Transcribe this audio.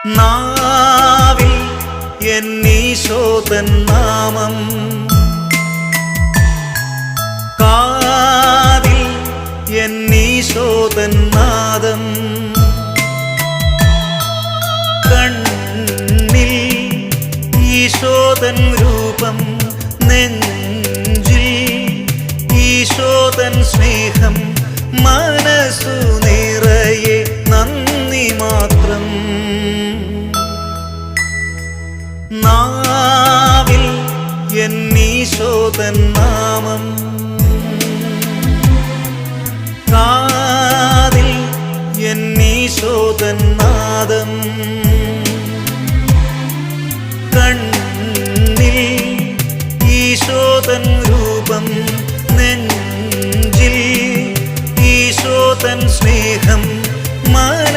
നാവിൽ എന്നീശോതൻ നാമം, കാതിൽ എന്നീശോതൻ നാദം, കണ്ണിൽ ഈശോതൻ രൂപം, നെഞ്ചിൽ ഈശോതൻ സ്നേഹം, മനസ്സു നിറയെ നന്ദി മാത്രം. നാവിൽ എന്നീശോതൻ നാമം, കാതിൽ എന്നീശോതൻ നാദം, കണ്ണിൽ ഈശോതൻ രൂപം, നെഞ്ചിൽ ഈശോതൻ സ്നേഹം,